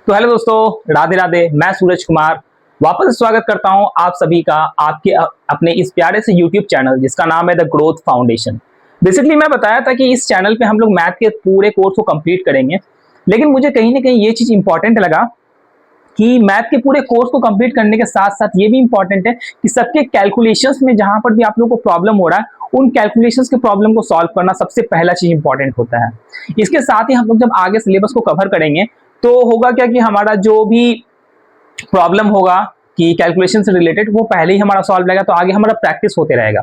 तो हेलो दोस्तों, राधे राधे। मैं सूरज कुमार वापस स्वागत करता हूं आप सभी का आपके अपने इस प्यारे से यूट्यूब चैनल जिसका नाम है द ग्रोथ फाउंडेशन। बेसिकली मैं बताया था कि इस चैनल पे हम लोग मैथ के पूरे कोर्स को कंप्लीट करेंगे, लेकिन मुझे कहीं ना कहीं ये चीज इंपॉर्टेंट लगा कि मैथ के पूरे कोर्स को कंप्लीट करने के साथ साथ ये भी इंपॉर्टेंट है कि सबके कैलकुलेशंस में जहां पर भी आप लोगों को प्रॉब्लम हो रहा है उन कैलकुलेशंस के प्रॉब्लम को सॉल्व करना सबसे पहला चीज इंपॉर्टेंट होता है। इसके साथ ही हम लोग जब आगे सिलेबस को कवर करेंगे तो होगा क्या कि हमारा जो भी प्रॉब्लम होगा कि कैलकुलेशन से रिलेटेड वो पहले ही हमारा सॉल्व रहेगा, तो आगे हमारा प्रैक्टिस होते रहेगा।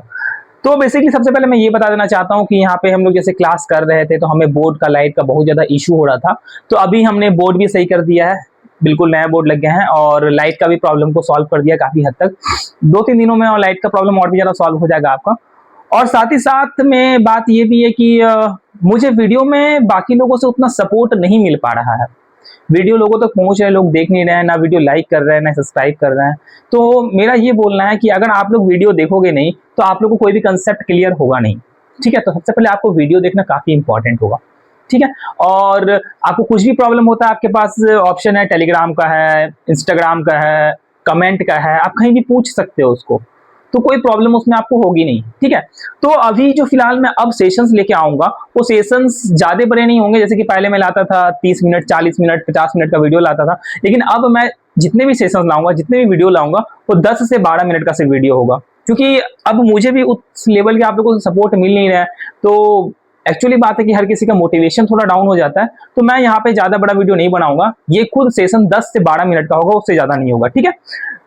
तो बेसिकली सबसे पहले मैं ये बता देना चाहता हूँ कि यहाँ पे हम लोग जैसे क्लास कर रहे थे तो हमें बोर्ड का लाइट का बहुत ज्यादा इशू हो रहा था, तो अभी हमने बोर्ड भी सही कर दिया है, बिल्कुल नया बोर्ड लग गया है और लाइट का भी प्रॉब्लम को सॉल्व कर दिया काफी हद तक। 2-3 दिनों में और लाइट का प्रॉब्लम और भी ज्यादा सॉल्व हो जाएगा आपका। और साथ ही साथ में बात ये भी है कि मुझे वीडियो में बाकी लोगों से उतना सपोर्ट नहीं मिल पा रहा है, वीडियो लोगों तक पहुंच रहे, लोग देख नहीं रहे हैं, ना वीडियो लाइक कर रहे हैं ना सब्सक्राइब कर रहे हैं। तो मेरा ये बोलना है कि अगर आप लोग वीडियो देखोगे नहीं तो आप लोग को कोई भी कंसेप्ट क्लियर होगा नहीं। ठीक है, तो सबसे पहले आपको वीडियो देखना काफी इंपॉर्टेंट होगा। ठीक है, और आपको कुछ भी प्रॉब्लम होता है आपके पास ऑप्शन है, टेलीग्राम का है, इंस्टाग्राम का है, कमेंट का है, आप कहीं भी पूछ सकते हो उसको, तो कोई प्रॉब्लम उसमें आपको होगी नहीं। ठीक है, तो अभी जो फिलहाल मैं अब सेशंस लेके आऊंगा वो सेशंस ज्यादा बड़े नहीं होंगे, जैसे कि पहले मैं लाता था 30 मिनट 40 मिनट 50 मिनट का वीडियो लाता था, लेकिन अब मैं जितने भी सेशंस लाऊंगा जितने भी वीडियो लाऊंगा वो 10 से 12 मिनट का सिर्फ वीडियो होगा, क्योंकि अब मुझे भी उस लेवल के आप लोगों को सपोर्ट मिल नहीं रहा है। तो एक्चुअली बात है कि हर किसी का मोटिवेशन थोड़ा डाउन हो जाता है, तो मैं यहाँ पे ज्यादा बड़ा वीडियो नहीं बनाऊंगा, ये खुद सेशन 10 से 12 मिनट का होगा, उससे ज्यादा नहीं होगा। ठीक है,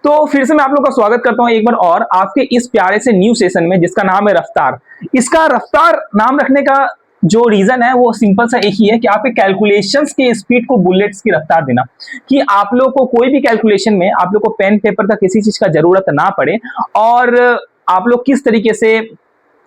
तो फिर से मैं आप लोग का स्वागत करता हूं एक बार और आपके इस प्यारे से न्यू सेशन में जिसका नाम है रफ्तार। इसका रफ्तार नाम रखने का जो रीजन है वो सिंपल सा एक ही है कि आपके कैलकुलेशंस के स्पीड को बुलेट्स की रफ्तार देना, कि आप लोग को कोई भी कैलकुलेशन में आप लोग को पेन पेपर का किसी चीज का जरूरत ना पड़े, और आप लोग किस तरीके से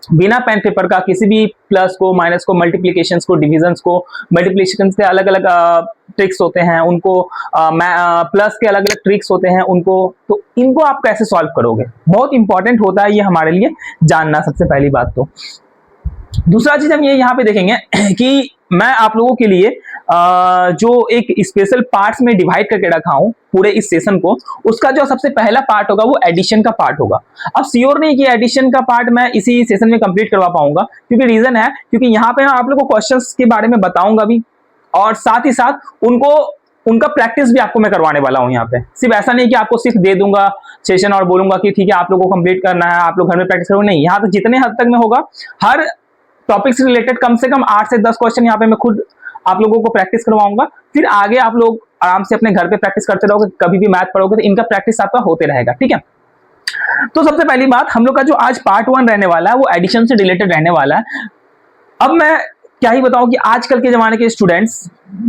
बिना पेन पेपर का किसी भी प्लस को माइनस को मल्टीप्लिकेशंस को डिविजन्स को, मल्टीप्लिकेशंस के अलग अलग ट्रिक्स होते हैं उनको, प्लस के अलग अलग ट्रिक्स होते हैं उनको, तो इनको आप कैसे सॉल्व करोगे बहुत इंपॉर्टेंट होता है ये हमारे लिए जानना, सबसे पहली बात। तो दूसरा चीज हम ये यहाँ पे देखेंगे कि मैं आप लोगों के लिए जो एक स्पेशल पार्ट्स में डिवाइड करके रखा हूं पूरे इस सेशन को, उसका जो सबसे पहला पार्ट होगा वो एडिशन का पार्ट होगा। अब श्योर नहीं कि एडिशन का पार्ट मैं इसी सेशन में कंप्लीट करवा पाऊंगा, क्योंकि रीजन है क्योंकि यहाँ पे मैं आप लोगों को क्वेश्चंस के बारे में बताऊंगा भी, और साथ ही साथ उनको उनका प्रैक्टिस भी आपको मैं करवाने वाला हूं। यहाँ पे सिर्फ ऐसा नहीं कि आपको सिर्फ दे दूंगा सेशन और बोलूंगा कि ठीक है आप लोगों को कंप्लीट करना है, आप लोग घर में प्रैक्टिस करो, नहीं, यहाँ तक जितने हद तक में होगा हर टॉपिक से रिलेटेड कम से कम 8 से 10 क्वेश्चन यहाँ पे मैं खुद आप लोगों को प्रैक्टिस करवाऊंगा, फिर आगे आप लोग आराम से अपने घर पे प्रैक्टिस करते रहोगे, कभी भी मैथ पढ़ोगे तो इनका प्रैक्टिस आपका होते रहेगा। ठीक है, तो सबसे पहली बात हम लोग का जो आज पार्ट 1 रहने वाला है वो एडिशन से रिलेटेड रहने वाला है। अब मैं क्या ही बताऊं कि आजकल के जमाने के स्टूडेंट्स,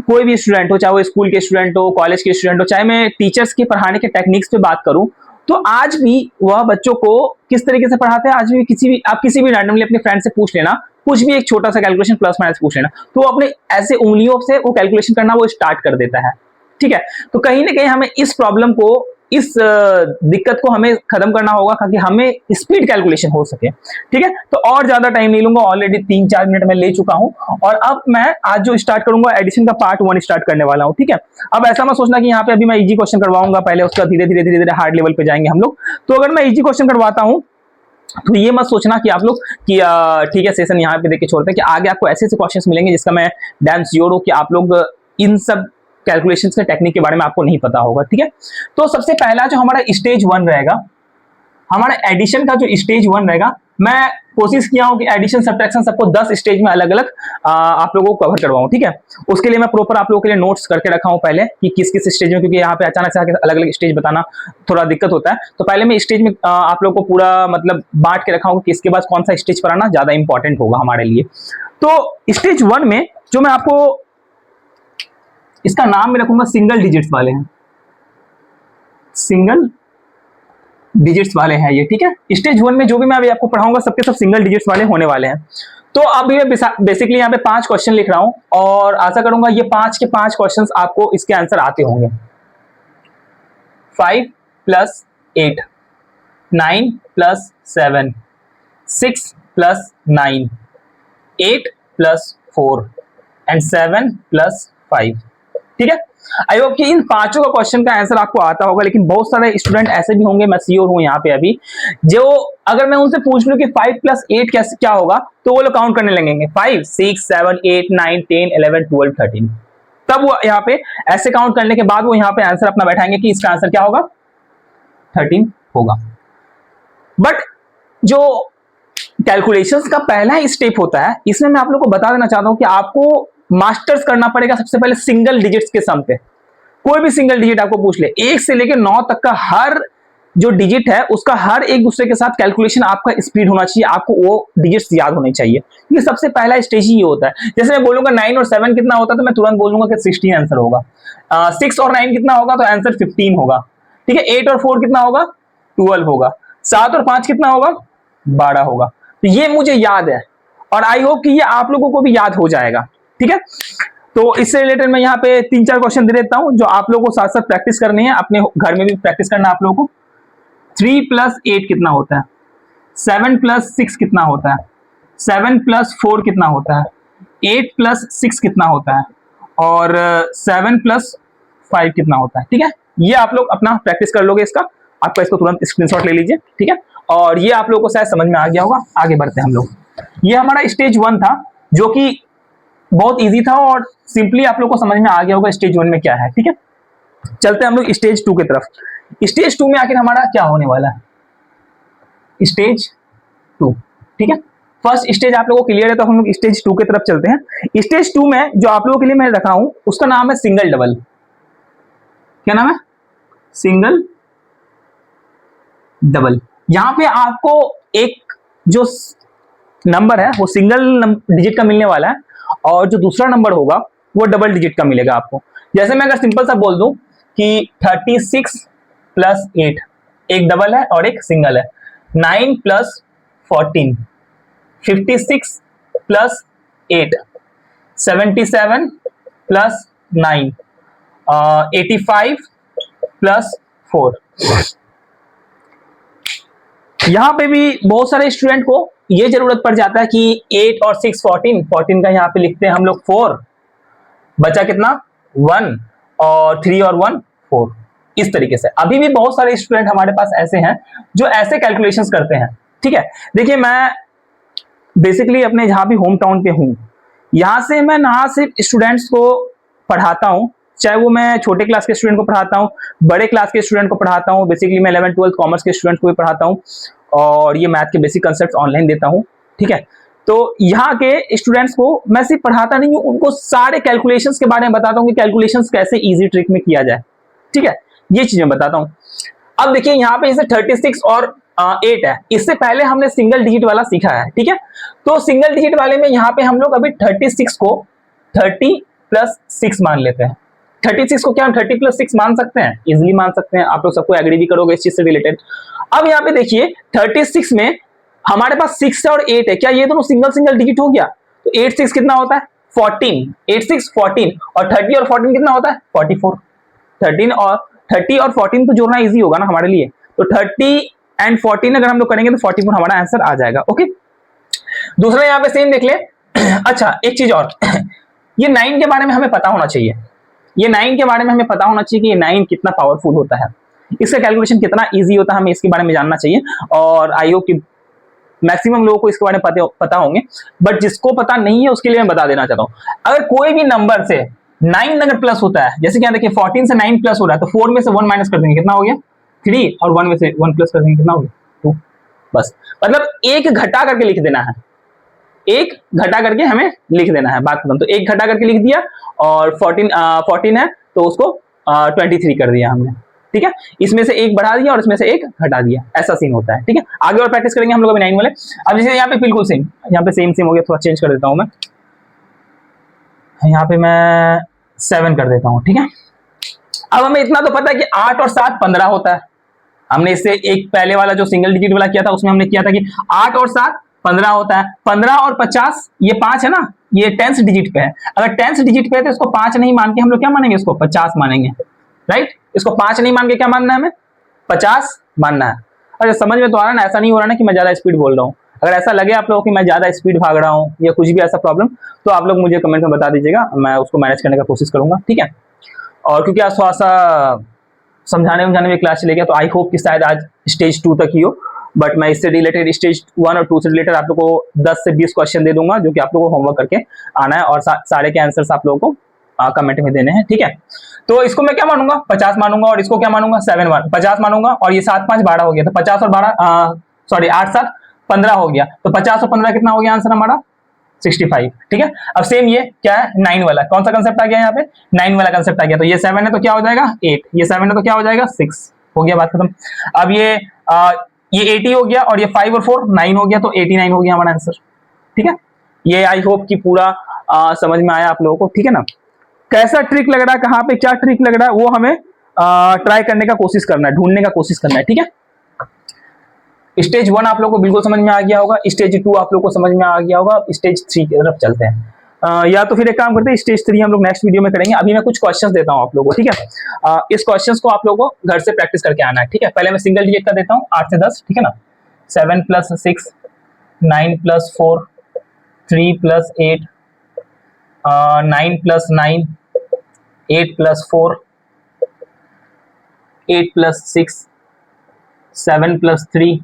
कोई भी स्टूडेंट हो, चाहे वो स्कूल के स्टूडेंट हो, कॉलेज के स्टूडेंट हो, चाहे मैं टीचर्स के पढ़ाने के टेक्निक्स पे बात करूं, तो आज भी वह बच्चों को किस तरीके से पढ़ाते हैं, आज भी आप किसी भी रैंडमली अपने फ्रेंड से पूछ लेना, कुछ भी एक छोटा सा कैलकुलेशन प्लस माइनस पूछ लेना, तो अपने ऐसे उंगलियों से वो कैलकुलेशन करना वो स्टार्ट कर देता है। ठीक है, तो कहीं ना कहीं हमें इस प्रॉब्लम को, इस दिक्कत को हमें खत्म करना होगा ताकि हमें स्पीड कैलकुलेशन हो सके। ठीक है, तो और ज्यादा टाइम नहीं लूंगा, ऑलरेडी 3-4 मिनट में ले चुका हूं, और अब मैं आज जो स्टार्ट करूंगा एडिशन का पार्ट 1 स्टार्ट करने वाला हूं। ठीक है, अब ऐसा मत सोचना कि यहाँ पे अभी मैं इजी क्वेश्चन करवाऊंगा पहले, उसका धीरे धीरे धीरे धीरे हार्ड लेवल पे जाएंगे हम लोग। तो अगर मैं इजी क्वेश्चन करवाता हूँ तो ये मत सोचना कि आप लोग कि ठीक है सेशन यहाँ पे देख के छोड़ते हैं, कि आगे आपको ऐसे ऐसे क्वेश्चंस मिलेंगे जिसका मैं डैम श्योर हूं कि आप लोग इन सब कैलकुलेशंस के टेक्निक के बारे में आपको नहीं पता होगा। ठीक है, तो सबसे पहला जो हमारा स्टेज 1 रहेगा, हमारा एडिशन का जो स्टेज 1 रहेगा, मैं कोशिश किया हूं कि एडिशन सब्ट्रैक्शन सबको 10 स्टेज में अलग अलग आप लोगों को कवर करवाऊं। ठीक है, उसके लिए मैं प्रॉपर आप लोगों के लिए नोट्स करके रखा हूं पहले कि किस किस स्टेज में, क्योंकि यहाँ पे अचानक से अलग अलग स्टेज बताना थोड़ा दिक्कत होता है, तो पहले मैं स्टेज में आप लोगों को पूरा मतलब बांट के रखा हूं कि किसके बाद कौन सा स्टेज पर आना ज्यादा इंपॉर्टेंट होगा हमारे लिए। तो स्टेज 1 में जो मैं आपको इसका नाम मैं रखूंगा सिंगल डिजिट्स वाले हैं, सिंगल डिजिट्स वाले हैं ये। ठीक है, स्टेज 1 में जो भी मैं अभी आपको पढ़ाऊंगा सबके सब सिंगल डिजिट्स वाले होने वाले हैं। तो अभी मैं बेसिकली यहाँ पे 5 क्वेश्चन लिख रहा हूं और आशा करूंगा ये 5 के 5 क्वेश्चन आपको इसके आंसर आते होंगे। 5 + 8, 9 + 7, 6 + 9, 8 + 4 एंड 7 + 5। ठीक है। आई होप कि इन पांचों का क्वेश्चन का आंसर आपको आता होगा, लेकिन बहुत सारे स्टूडेंट ऐसे भी होंगे, मैं श्योर हूं यहाँ पे अभी, जो अगर मैं उनसे पूछ लूं कि 5 + 8 क्या होगा, तो वो लोग काउंट करने लगेंगे 5 6 7 8 9 10 11 12 13। तब वो यहाँ पे ऐसे काउंट करने के बाद वो यहाँ पे आंसर अपना बैठाएंगे कि इसका आंसर क्या होगा, 13 होगा। बट जो कैलकुलेशंस का पहला स्टेप होता है, इसमें मैं आप लोग को बता देना चाहता हूं कि आपको मास्टर्स करना पड़ेगा सबसे पहले सिंगल डिजिट्स के सम पे। कोई भी सिंगल डिजिट आपको पूछ ले, 1 से लेकर 9 तक का हर जो डिजिट है उसका हर एक दूसरे के साथ कैलकुलेशन आपका स्पीड होना चाहिए, आपको वो डिजिट्स याद होने चाहिए। ये सबसे पहला स्टेज ही होता है। जैसे मैं बोलूंगा 9 और 7 कितना होता है, तो मैं तुरंत बोलूंगा कि 16 आंसर होगा। 6 और 9 कितना होगा, तो आंसर 15 होगा। ठीक है। 8 और 4 कितना होगा, 12 होगा। 7 और 5 कितना होगा, 12 होगा। तो ये मुझे याद है और आई होप कि ये आप लोगों को भी याद हो जाएगा। ठीक है। तो इससे रिलेटेड मैं यहाँ पे 3-4 क्वेश्चन दे देता हूं जो आप लोगों को साथ साथ प्रैक्टिस करनी है, अपने घर में भी प्रैक्टिस करना है आप लोगों को। 3 + 8 कितना होता है, 7 + 6 कितना होता है, 7 + 4 कितना होता है, 8 + 6 कितना होता है, और 7 + 5 कितना होता है। ठीक है। ये आप लोग अपना प्रैक्टिस कर लोगे इसका, आपका इसको तुरंत स्क्रीनशॉट ले लीजिए। ठीक है। और ये आप लोगों को शायद समझ में आ गया होगा। आगे बढ़ते हैं हम लोग। ये हमारा स्टेज 1 था, जो कि बहुत इजी था और सिंपली आप लोग को समझ में आ गया होगा स्टेज 1 में क्या है। ठीक है। चलते हैं हम लोग स्टेज 2 की तरफ। स्टेज 2 में आखिर हमारा क्या होने वाला है, स्टेज 2। ठीक है। फर्स्ट स्टेज आप लोगों को क्लियर है, तो हम लोग स्टेज 2 की तरफ चलते हैं। स्टेज 2 में जो आप लोगों के लिए मैं रखा हूं उसका नाम है सिंगल डबल। क्या नाम है, सिंगल डबल। यहां पे आपको एक जो नंबर है वो सिंगल डिजिट का मिलने वाला है, और जो दूसरा नंबर होगा वो डबल डिजिट का मिलेगा आपको। जैसे मैं अगर सिंपल सा बोल दूं कि 36 + 8, एक डबल है और एक सिंगल है। 9 + 14, 56 + 8, 77 + 9, 85 + 4। यहां पे भी बहुत सारे स्टूडेंट को ये जरूरत पड़ जाता है कि 8 और 6 14, 14 का यहाँ पे लिखते हैं हम लोग 4, बचा कितना 1, और 3 और 1 4। इस तरीके से अभी भी बहुत सारे स्टूडेंट हमारे पास ऐसे हैं जो ऐसे कैलकुलेशंस करते हैं। ठीक है। देखिए, मैं बेसिकली अपने जहां भी होम टाउन पे हूं, यहां से मैं ना सिर्फ स्टूडेंट्स को पढ़ाता हूं, चाहे वो मैं छोटे क्लास के स्टूडेंट को पढ़ाता हूं, बड़े क्लास के स्टूडेंट को पढ़ाता हूं। बेसिकली मैं 11th 12th कॉमर्स के स्टूडेंट को भी पढ़ाता हूं, और ये मैथ के बेसिक कंसेप्ट ऑनलाइन देता हूं। ठीक है। तो यहाँ के स्टूडेंट्स को मैं सिर्फ पढ़ाता नहीं हूं, उनको सारे कैलकुलेशंस के बारे में बताता हूं कि कैलकुलेशंस कैसे इजी ट्रिक में किया जाए। ठीक है। ये चीजें बताता हूं। अब देखिए, यहाँ पे जैसे 36 और 8 है, इससे पहले हमने सिंगल डिजिट वाला सीखा है। ठीक है। तो सिंगल डिजिट वाले में यहाँ पे हम लोग अभी 36 को 30 + 6 मान लेते हैं। 36 को क्या हम 30 + 6 मान सकते हैं, इजिली मान सकते हैं। आप लोग सबको एग्री भी करोगे इस चीज से रिलेटेड। अब यहाँ पे देखिए, 36 में हमारे पास 6 और 8 है, क्या ये दोनों सिंगल सिंगल डिजिट हो गया? तो 8 6 कितना होता है 14, 8 6 14, और 30 और 14 कितना होता है 44। 30 और 14 तो जोड़ना इजी होगा ना हमारे लिए, तो 30 एंड 14 अगर हम लोग करेंगे तो 44 हमारा आंसर आ जाएगा। ओके। दूसरा यहाँ पे सेम देख ले। अच्छा, एक चीज और, ये 9 के बारे में हमें पता होना चाहिए। ये 9 के बारे में हमें पता होना चाहिए कि ये 9 कितना पावरफुल होता है, इसका कैलकुलेशन कितना इजी होता है, हमें इसके बारे में जानना चाहिए। और आई होप कि मैक्सिमम लोगों को इसके बारे में पता होंगे, बट जिसको पता नहीं है उसके लिए मैं बता देना चाहता हूं। अगर कोई भी नंबर से 9 अगर प्लस होता है, जैसे क्या देखिए 14 से 9 प्लस हो रहा है, तो 4 में से 1 माइनस कर देंगे, कितना हो गया 3, और 1 में से 1 प्लस कर देंगे, कितना हो गया 2। बस, मतलब एक घटा करके लिख देना है, एक घटा करके हमें लिख देना है, बात खत्म। तो एक घटा करके लिख दिया, और 14 है तो उसको 23 कर दिया हमने। ठीक है। इसमें से एक बढ़ा दिया और इसमें से एक घटा दिया, ऐसा सीन होता है। ठीक है। आगे और प्रैक्टिस करेंगे हम लोग अभी 9 वाले। अब जैसे यहाँ पे बिल्कुल सेम, यहाँ पे सेम हो गया, थोड़ा चेंज कर देता हूं मैं, यहाँ पे मैं 7 कर देता हूं। ठीक है। अब हमें इतना तो पता है कि 8 और 7 15 होता है। हमने इससे एक पहले वाला जो सिंगल डिजिट वाला किया था, उसमें हमने किया था कि 8 और 7 15 होता है। 15 और 50, ये 5 है ना, ये 10th डिजिट पे है। अगर 10th डिजिट पे है तो इसको 5 नहीं मान के हम लोग क्या मानेंगे, इसको 50 मानेंगे। राइट। इसको 5 नहीं मान के क्या मानना है, हमें 50 मानना है। अच्छा, समझ में तो आ रहा है ना, ऐसा नहीं हो रहा ना कि मैं ज्यादा स्पीड बोल रहा हूँ। अगर ऐसा लगे आप लोगों को कि मैं ज्यादा स्पीड भाग रहा हूँ या कुछ भी ऐसा प्रॉब्लम, तो आप लोग मुझे कमेंट में बता दीजिएगा, मैं उसको मैनेज करने का कोशिश करूंगा। ठीक है। और क्योंकि आज थोड़ा सा समझाने में क्लास चले गया, तो आई होप कि शायद आज स्टेज 2 तक ही हो, बट मैं इससे रिलेटेड स्टेज 1 और 2 से रिलेटेड आप लोगों को 10 से 20 क्वेश्चन दे दूंगा, जो कि आप लोगों को होमवर्क करके आना है, और सारे के आंसर्स आप लोगों को कमेंट में देने हैं, ठीक है। तो इसको मैं क्या मानूंगा, 50 मानूंगा, और इसको क्या मानूंगा, 50 मानूंगा, और ये 7 5 12 हो गया, तो 50 और 12 सॉरी 8 7 15 हो गया, तो 50 और 15 कितना हो गया आंसर हमारा, 65, ठीक है। अब सेम ये क्या है, 9 वाला, कौन सा कंसेप्ट आ गया यहाँ पे, 9 वाला कंसेप्ट आ गया, तो ये 7 है तो क्या हो जाएगा 8, ये 7 है तो क्या हो जाएगा 6, हो गया बात खत्म। अब ये 80 हो गया, और ये 5 और 4 9 हो गया, तो 89 हो गया हमारा आंसर, ठीक है। ये आई होप कि पूरा समझ में आया आप लोगों को, ठीक है ना। कैसा ट्रिक लग रहा है, कहाँ पे क्या ट्रिक लग रहा है, वो हमें ट्राई करने का कोशिश करना है, ढूंढने का कोशिश करना है, ठीक है। स्टेज 1 आप लोगों को बिल्कुल समझ में आ गया होगा, स्टेज 2 आप लोगों को समझ में आ गया होगा, स्टेज 3 की तरफ चलते हैं। या तो फिर एक काम करते हैं, स्टेज 3 हम लोग नेक्स्ट वीडियो में करेंगे। अभी मैं कुछ क्वेश्चंस देता हूं आप लोगों को, ठीक है। इस क्वेश्चंस को आप लोगों को घर से प्रैक्टिस करके आना है, ठीक है। पहले मैं सिंगल डिजिट का देता हूं, 8 से 10, ठीक है ना। 7 + 6, 9 + 4, 3 + 8, 9 + 9, 8 + 4, 8 + 6, 7 + 3,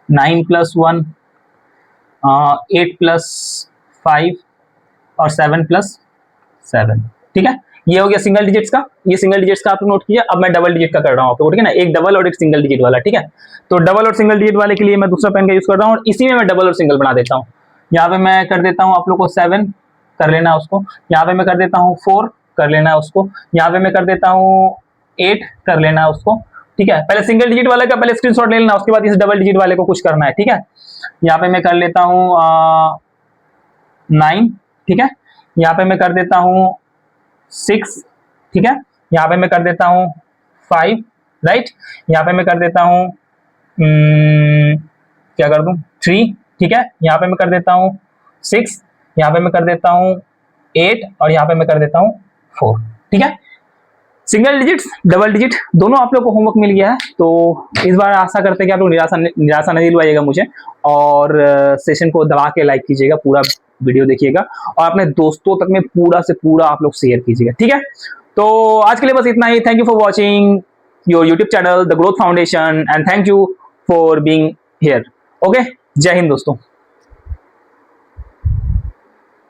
9 + 1, 8 + 5 और 7 + 7, ठीक है। ये हो गया सिंगल डिजिट्स का, ये सिंगल डिजिट्स का आप नोट किया। अब मैं डबल डिजिट का कर रहा हूं आप लोगों को, ठीक है ना, एक डबल और एक सिंगल डिजिट वाला, ठीक है। तो डबल और सिंगल डिजिट वाले के लिए मैं दूसरा पेन का यूज कर रहा हूं, और इसी में मैं डबल और सिंगल बना देता हूं। यहाँ पे मैं कर देता हूं आप लोग को 7 कर लेना उसको, यहाँ पे मैं कर देता हूँ 4 कर लेना उसको, यहाँ पे मैं कर देता हूँ 8 कर लेना उसको, ठीक है। पहले सिंगल डिजिट वाले का पहले स्क्रीनशॉट ले लेना, उसके बाद इस डबल डिजिट वाले को कुछ करना है, ठीक है। यहाँ पे मैं कर लेता हूँ 9, ठीक है। यहाँ पे मैं कर देता हूँ 6, ठीक है। यहाँ पे मैं कर देता हूँ 5, राइट। यहाँ पे मैं कर देता हूँ क्या कर दूं 3, ठीक है। यहाँ पे मैं कर देता हूँ 6, यहाँ पे मैं कर देता हूँ 8, और यहाँ पे मैं कर देता हूँ 4, ठीक है। सिंगल डिजिट डबल डिजिट दोनों आप लोग को होमवर्क मिल गया है, तो इस बार आशा करते हैं कि आप लोग निराशा नहीं दिलवाइएगा मुझे, और सेशन को दबा के लाइक कीजिएगा, पूरा वीडियो देखिएगा, और अपने दोस्तों तक में पूरा से पूरा आप लोग शेयर कीजिएगा, ठीक है। तो आज के लिए बस इतना ही। Thank you for watching your YouTube channel the growth foundation, and thank you for being here. Okay, जय हिंद दोस्तों।